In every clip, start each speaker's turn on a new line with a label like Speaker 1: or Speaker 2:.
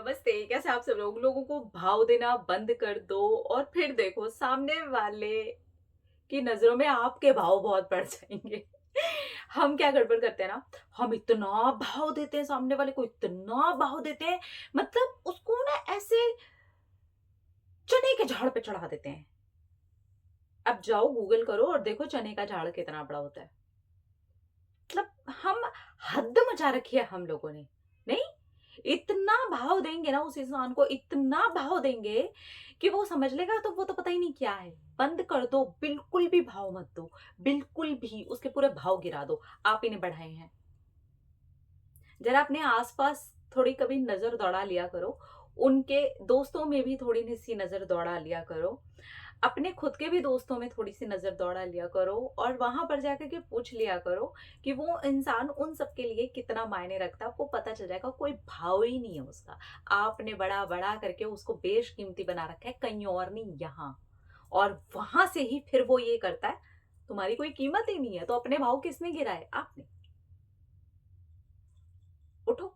Speaker 1: नमस्ते। कैसे आप सब लोगों को भाव देना बंद कर दो और फिर देखो सामने वाले की नजरों में आपके भाव बहुत बढ़ जाएंगे। हम क्या गड़बड़ करते हैं ना, हम इतना भाव देते हैं, सामने वाले को इतना भाव देते हैं, मतलब उसको ना ऐसे चने के झाड़ पे चढ़ा देते हैं। अब जाओ गूगल करो और देखो चने का झाड़ कितना बड़ा होता है। मतलब हम हद मचा रखी है हम लोगों ने। नहीं, इतना भाव देंगे ना उस इंसान को, इतना भाव देंगे कि वो समझ लेगा, तो वो तो पता ही नहीं क्या है। बंद कर दो, बिल्कुल भी भाव मत दो, बिल्कुल भी उसके पूरे भाव गिरा दो। आप ही ने बढ़ाए हैं। जरा अपने आसपास थोड़ी कभी नजर दौड़ा लिया करो, उनके दोस्तों में भी थोड़ी सी नजर दौड़ा लिया करो, अपने खुद के भी दोस्तों में थोड़ी सी नजर दौड़ा लिया करो, और वहां पर जाकर के पूछ लिया करो कि वो इंसान उन सबके लिए कितना मायने रखता है। आपको पता चल जाएगा कोई भाव ही नहीं है उसका। आपने बड़ा बड़ा करके उसको बेशकीमती बना रखा है, कहीं और नहीं, यहाँ। और वहां से ही फिर वो ये करता है, तुम्हारी कोई कीमत ही नहीं है, तो अपने भाव किसने गिराए? आपने। उठो,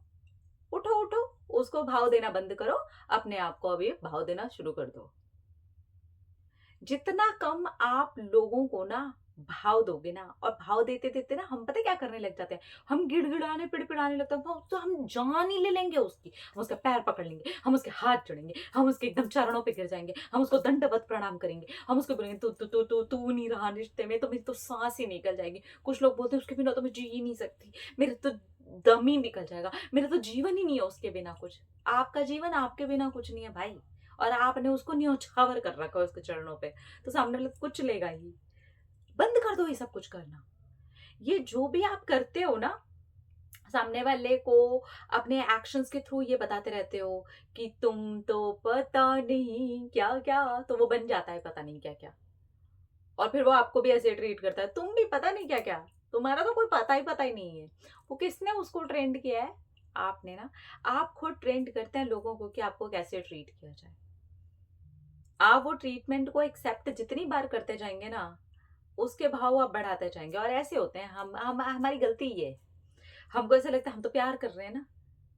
Speaker 1: उठो, उठो, उसको भाव देना बंद करो। अपने आप को अभी भाव देना शुरू कर दो। जितना कम आप लोगों को ना भाव दोगे ना, और भाव देते देते ना हम पता है क्या करने लग जाते हैं, हम गिड़गिड़ाने पिड़पिड़ाने लगते हैं। तो हम जान ही ले लेंगे उसकी, हम उसका पैर पकड़ लेंगे, हम उसके हाथ जोड़ेंगे, हम उसके एकदम चरणों पे गिर जाएंगे, हम उसको दंडवत प्रणाम करेंगे, हम उसको बोलेंगे तू तू तू तू तू नहीं रहा रिश्ते में तो मेरी तो सांस ही निकल जाएगी। कुछ लोग बोलते हैं उसके बिना तो मैं जी ही नहीं सकती, मेरे तो दम ही निकल जाएगा, मेरा तो जीवन ही नहीं है उसके बिना कुछ। आपका जीवन आपके बिना कुछ नहीं है भाई। और आपने उसको न्योछावर कर रखा है उसके चरणों पे, तो सामने वाला कुछ लेगा ही। बंद कर दो ये सब कुछ करना। ये जो भी आप करते हो ना, सामने वाले को अपने एक्शंस के थ्रू ये बताते रहते हो कि तुम तो पता नहीं क्या क्या, तो वो बन जाता है पता नहीं क्या क्या। और फिर वो आपको भी ऐसे ट्रीट करता है, तुम भी पता नहीं क्या क्या, तुम्हारा तो कोई पता ही नहीं है। वो किसने उसको ट्रेंड किया है? आपने ना। आप खुद ट्रेंड करते हैं लोगों को कि आपको कैसे ट्रीट किया जाए। आप वो ट्रीटमेंट को एक्सेप्ट जितनी बार करते जाएंगे ना, उसके भाव आप बढ़ाते जाएंगे। और ऐसे होते हैं हम हमारी गलती ये है, हमको ऐसा लगता है हम तो प्यार कर रहे हैं ना।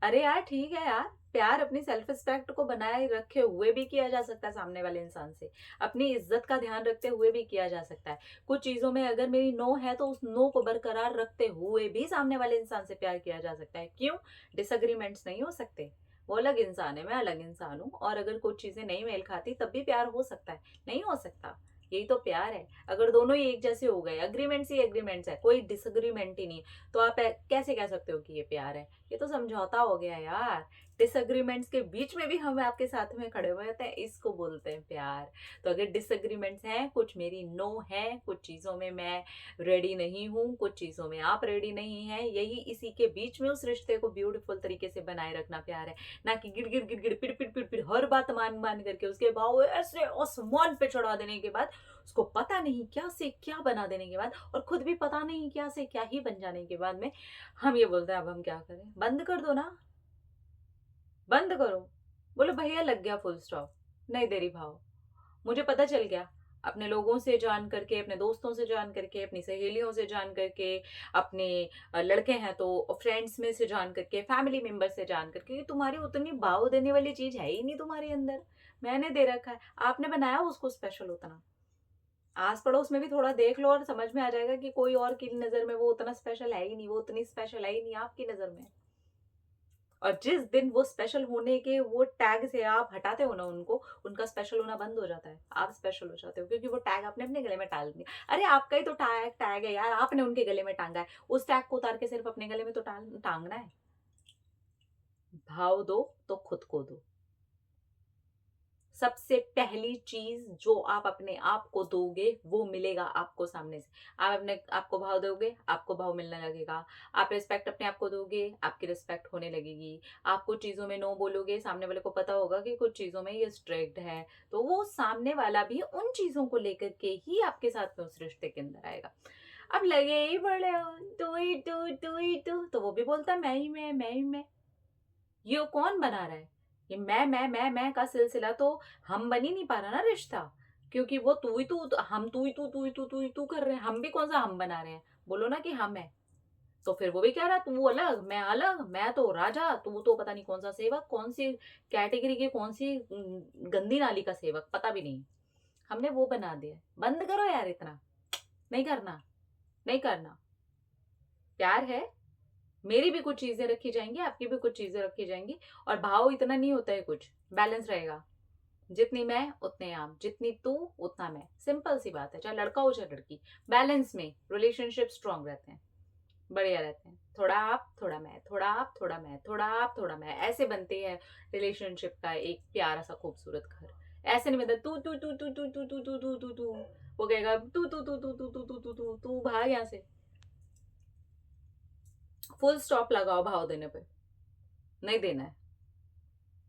Speaker 1: अरे यार ठीक है यार, प्यार अपनी सेल्फ रिस्पेक्ट को बनाए रखे हुए भी किया जा सकता है, सामने वाले इंसान से अपनी इज्जत का ध्यान रखते हुए भी किया जा सकता है। कुछ चीजों में अगर मेरी नो है तो उस नो को बरकरार रखते हुए भी सामने वाले इंसान से प्यार किया जा सकता है। क्यों? डिसएग्रीमेंट्स नहीं हो सकते। वो अलग इंसान है, मैं अलग इंसान हूँ, और अगर कुछ चीजें नहीं मेल खाती तब भी प्यार हो सकता है। नहीं हो सकता? यही तो प्यार है। अगर दोनों ही एक जैसे हो गए, अग्रीमेंट्स ही एग्रीमेंट्स है, कोई डिसएग्रीमेंट ही नहीं, तो आप कैसे कह सकते हो कि ये प्यार है? ये तो समझौता हो गया यार। डिसएग्रीमेंट्स के बीच में भी हम आपके साथ में खड़े हुए होते हैं, इसको बोलते हैं प्यार। तो अगर डिसएग्रीमेंट्स हैं, कुछ मेरी नो है, कुछ चीजों में मैं रेडी नहीं हूँ, कुछ चीजों में आप रेडी नहीं है, यही इसी के बीच में उस रिश्ते को ब्यूटीफुल तरीके से बनाए रखना प्यार है। ना कि गिड़ गिड़ गिड़ गिड़ पिड़ पिड़ पिड़ पिड़ हर बात मान मान करके उसके भाव ऐसे आसमान पे चढ़ा देने के बाद, उसको पता नहीं क्या से क्या बना देने के बाद, और खुद भी पता नहीं क्या से क्या ही बन जाने के बाद में, हम ये बोलते हैं अब हम क्या करें? बंद कर दो ना, बंद करो। बोलो भैया लग गया, फुल स्टॉप। नहीं दे रही भाव। मुझे पता चल गया, अपने लोगों से जान करके, अपने दोस्तों से जान करके, अपनी सहेलियों से जान करके, अपने लड़के हैं तो फ्रेंड्स में से जान करके, फैमिली मेंबर से जान करके, कि तुम्हारी उतनी भाव देने वाली चीज है ही नहीं तुम्हारे अंदर। मैंने दे रखा है, आपने बनाया उसको स्पेशल उतना। आस पड़ोस में भी थोड़ा देख लो और समझ में आ जाएगा कि कोई और की नजर में वो उतना स्पेशल है ही नहीं, वो उतनी स्पेशल है ही नहीं आपकी नजर में। और जिस दिन वो स्पेशल होने के वो टैग से आप हटाते हो ना उनको, उनका स्पेशल होना बंद हो जाता है, आप स्पेशल हो जाते हो, क्योंकि वो टैग आपने अपने गले में टांग दिया। अरे आपका ही तो टैग टैग है यार, आपने उनके गले में टांगा है, उस टैग को उतार के सिर्फ अपने गले में तो टांगना है। भाव दो तो खुद को दो। सबसे पहली चीज जो आप अपने आप को दोगे वो मिलेगा आपको सामने से। आप अपने आपको भाव दोगे, आपको भाव मिलने लगेगा। आप रिस्पेक्ट अपने आप को दोगे, आपकी रिस्पेक्ट होने लगेगी। आप कुछ चीजों में नो बोलोगे, सामने वाले को पता होगा कि कुछ चीजों में ये स्ट्रिक्ट है, तो वो सामने वाला भी उन चीजों को लेकर के ही आपके साथ में उस रिश्ते के अंदर आएगा। अब लगे ही बड़े हो, तू ही तू ही तू, तो वो भी बोलता है मैं ही मैं ही मैं। ये कौन बना रहा है? ये मैं का सिलसिला तो हम बन ही नहीं पा रहा ना रिश्ता, क्योंकि वो तू ही तू, हम तू ही तू कर रहे हैं, हम भी कौन सा हम बना रहे हैं? बोलो ना कि हम है। तो फिर वो भी कह रहा तू अलग, मैं तो राजा, तू तो पता नहीं कौन सा सेवक, कौन सी कैटेगरी के, कौन सी गंदी नाली का सेवक, पता भी नहीं। हमने वो बना दिया। बंद करो यार इतना, नहीं करना, नहीं करना। प्यार है, मेरी भी कुछ चीजें रखी जाएंगी, आपकी भी कुछ चीजें रखी जाएंगी, और भाव इतना नहीं होता है, कुछ बैलेंस रहेगा। जितनी मैं उतने आप, जितनी तू उतना मैं, सिंपल सी बात है। चाहे लड़का हो चाहे लड़की, बैलेंस में रिलेशनशिप स्ट्रांग रहते हैं, बढ़िया रहते हैं। थोड़ा आप थोड़ा मैं, थोड़ा आप थोड़ा मैं, थोड़ा आप थोड़ा मैं, ऐसे बनते हैं रिलेशनशिप का एक प्यारा सा खूबसूरत घर। ऐसे नहीं बनता तू तू तू तू तू तू तू तू तू तू तू, वो कहेगा तू तू तू तू तू तू तू तू तू तू, भाग यहाँ से। फुल स्टॉप लगाओ भाव देने पे, नहीं देना है।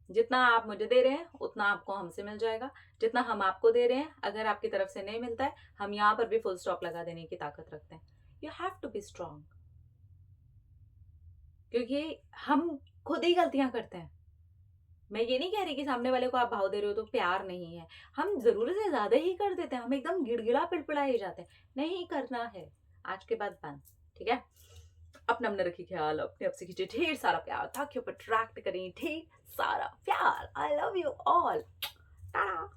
Speaker 1: जितना आप मुझे दे रहे हैं उतना आपको हमसे मिल जाएगा, जितना हम आपको दे रहे हैं अगर आपकी तरफ से नहीं मिलता है, हम यहाँ पर भी फुल स्टॉप लगा देने की ताकत रखते हैं। You have to be strong, क्योंकि हम खुद ही गलतियां करते हैं। मैं ये नहीं कह रही कि सामने वाले को आप भाव दे रहे हो तो प्यार नहीं है, हम जरूरत से ज्यादा ही कर देते हैं, हम एकदम गिड़गिड़ा पिड़पिड़ाए जाते हैं। नहीं करना है, आज के बाद बंद। ठीक है, अपना अपना रखिए ख्याल, अपने आप से कीजिए ढेर सारा प्यार ताकि ऊपर अट्रैक्ट करें ढेर सारा प्यार। I love you all, Tata.